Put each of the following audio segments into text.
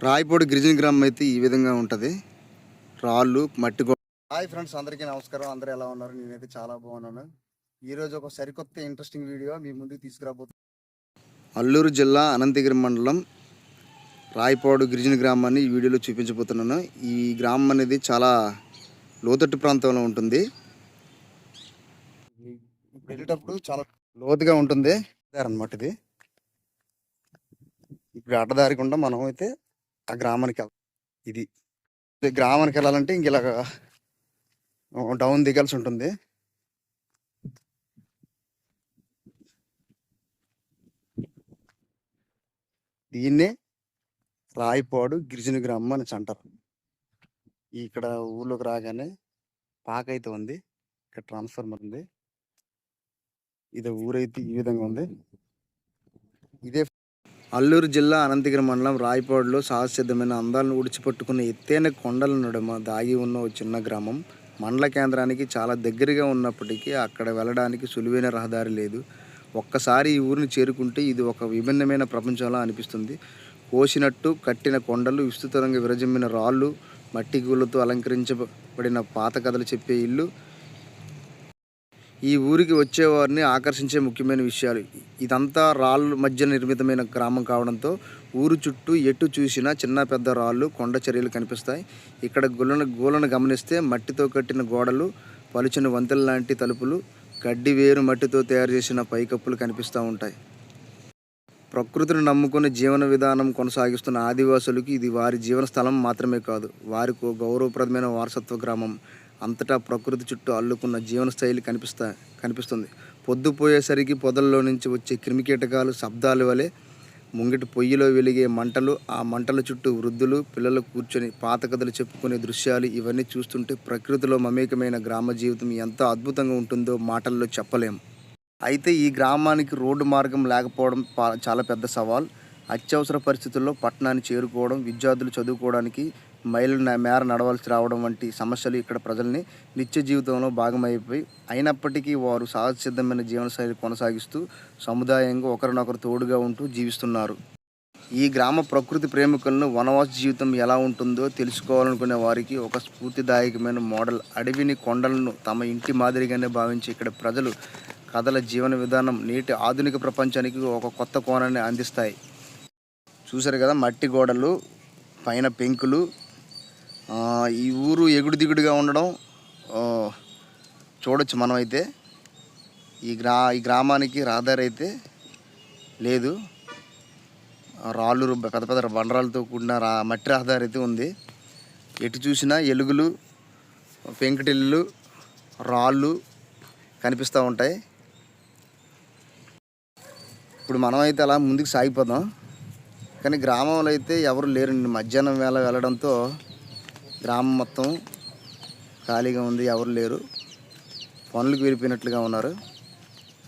రాయపూడి గిరిజన గ్రామం అయితే ఈ విధంగా ఉంటుంది. రాళ్ళు మట్టి. హాయ్ ఫ్రెండ్స్, అందరికీ నమస్కారం. అందరూ ఎలా ఉన్నారు? నేనైతే చాలా బాగున్నాను. ఈరోజు ఒక సరికొత్త ఇంట్రెస్టింగ్ వీడియో మీ ముందుకు తీసుకురాబోతున్నాను. అల్లూరు జిల్లా అనంతగిరి మండలం రాయపాడు గిరిజన గ్రామాన్ని ఈ వీడియోలో చూపించబోతున్నాను. ఈ గ్రామం అనేది చాలా లోతట్టు ప్రాంతంలో ఉంటుంది. వెళ్ళేటప్పుడు చాలా లోతుగా ఉంటుంది అన్నమాట. ఇప్పుడు అడ్డదారి గుండా మనం అయితే ఆ గ్రామానికి వెళ్తాం. ఇది గ్రామానికి వెళ్ళాలంటే ఇంక ఇలాగ డౌన్ దిగాల్సి ఉంటుంది. దీన్నే రాయపాడు గిరిజన గ్రామం అని అంటారు. ఇక్కడ ఊళ్ళోకి రాగానే పాక అయితే ఉంది, ఇక్కడ ట్రాన్స్ఫార్మర్ ఉంది. ఇది ఊరైతే ఈ విధంగా ఉంది. ఇదే అల్లూరు జిల్లా అనంతగిరి మండలం రాయపాడులో సహజసిద్ధమైన అందాలను ఉడిచిపట్టుకున్న ఎత్తైన కొండల నడుమ దాగి ఉన్న ఒక చిన్న గ్రామం. మండల కేంద్రానికి చాలా దగ్గరగా ఉన్నప్పటికీ అక్కడ వెళ్ళడానికి సులువైన రహదారి లేదు. ఒక్కసారి ఈ ఊరిని చేరుకుంటే ఇది ఒక విభిన్నమైన ప్రపంచంలా అనిపిస్తుంది. కోసినట్టు కట్టిన కొండలు, విస్తృతంగా విరజిమ్మిన రాళ్ళు, మట్టి గూళ్ళతో అలంకరించబడిన పాత కథలు చెప్పే ఇల్లు ఈ ఊరికి వచ్చేవారిని ఆకర్షించే ముఖ్యమైన విషయాలు. ఇదంతా రాళ్ళు మధ్య నిర్మితమైన గ్రామం కావడంతో ఊరు చుట్టూ ఎటు చూసినా చిన్న పెద్ద రాళ్ళు, కొండ చర్యలు కనిపిస్తాయి. ఇక్కడ గూళ్ళను గమనిస్తే మట్టితో కట్టిన గోడలు, పలుచని వంతెల లాంటి తలుపులు, గడ్డి వేరు మట్టితో తయారు చేసిన పైకప్పులు కనిపిస్తూ ఉంటాయి. ప్రకృతిని నమ్ముకుని జీవన విధానం కొనసాగిస్తున్న ఆదివాసులకు ఇది వారి జీవన స్థలం మాత్రమే కాదు, వారికి గౌరవప్రదమైన వారసత్వ గ్రామం. అంతటా ప్రకృతి చుట్టూ అల్లుకున్న జీవన శైలి కనిపిస్తుంది. పొద్దుపోయేసరికి పొదల్లో నుంచి వచ్చే క్రిమికీటకాలు శబ్దాల వలె ముంగిటి పొయ్యిలో వెలిగే మంటలు, ఆ మంటల చుట్టూ వృద్ధులు, పిల్లలు కూర్చొని పాత కథలు చెప్పుకునే దృశ్యాలు, ఇవన్నీ చూస్తుంటే ప్రకృతిలో మమేకమైన గ్రామ జీవితం ఎంత అద్భుతంగా ఉంటుందో మాటల్లో చెప్పలేం. అయితే ఈ గ్రామానికి రోడ్డు మార్గం లేకపోవడం చాలా పెద్ద సవాల్. అత్యవసర పరిస్థితుల్లో పట్టణాన్ని చేరుకోవడం, విద్యార్థులు చదువుకోవడానికి మైళ్ళ మేర నడవలసి రావడం వంటి సమస్యలు ఇక్కడ ప్రజల్ని నిత్య జీవితంలో భాగమైపోయి, అయినప్పటికీ వారు సహజసిద్ధమైన జీవనశైలి కొనసాగిస్తూ సముదాయంగా ఒకరినొకరు తోడుగా ఉంటూ జీవిస్తున్నారు. ఈ గ్రామ ప్రకృతి ప్రేమికులను వనవాస జీవితం ఎలా ఉంటుందో తెలుసుకోవాలనుకునే వారికి ఒక స్ఫూర్తిదాయకమైన మోడల్. అడవిని, కొండలను తమ ఇంటి మాదిరిగానే భావించి ఇక్కడ ప్రజలు కథల జీవన విధానం నేటి ఆధునిక ప్రపంచానికి ఒక కొత్త కోణాన్ని అందిస్తాయి. చూసారు కదా, మట్టి గోడలు, పైన పెంకులు. ఈ ఊరు ఎగుడు దిగుడుగా ఉండడం చూడొచ్చు మనమైతే. ఈ గ్రామానికి రహదారి అయితే లేదు, రాళ్ళు, పెద్ద పెద్ద బండరాలతో కూడిన మట్టి రహదారి అయితే ఉంది. ఎటు చూసినా ఎలుగులు, పెంకుటిల్లు, రాళ్ళు కనిపిస్తూ ఉంటాయి. ఇప్పుడు మనమైతే అలా ముందుకు సాగిపోదాం. కానీ గ్రామంలో అయితే ఎవరు లేరండి. మధ్యాహ్నం వేళ వెళ్ళడంతో గ్రామం మొత్తం ఖాళీగా ఉంది, ఎవరు లేరు, పనులకు వెళ్ళిపోయినట్లుగా ఉన్నారు.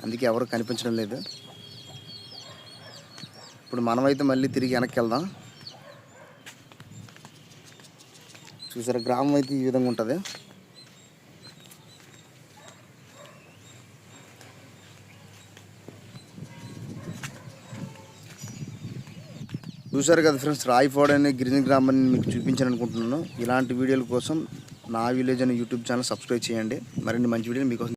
అందుకే ఎవరు కనిపించడం లేదు. ఇప్పుడు మనమైతే మళ్ళీ తిరిగి వెనక్కి వెళ్దాం. చూసారా, గ్రామం అయితే ఈ విధంగా ఉంటుంది. చూసారు కదా ఫ్రెండ్స్, రాయపాడు అనే గిరిజన గ్రామాన్ని మీకు చూపించాను అనుకుంటున్నాను. ఇలాంటి వీడియోల కోసం నా విలేజ్ అనే యూట్యూబ్ ఛానల్ సబ్స్క్రైబ్ చేయండి. మరిన్ని మంచి వీడియోలు మీకోసం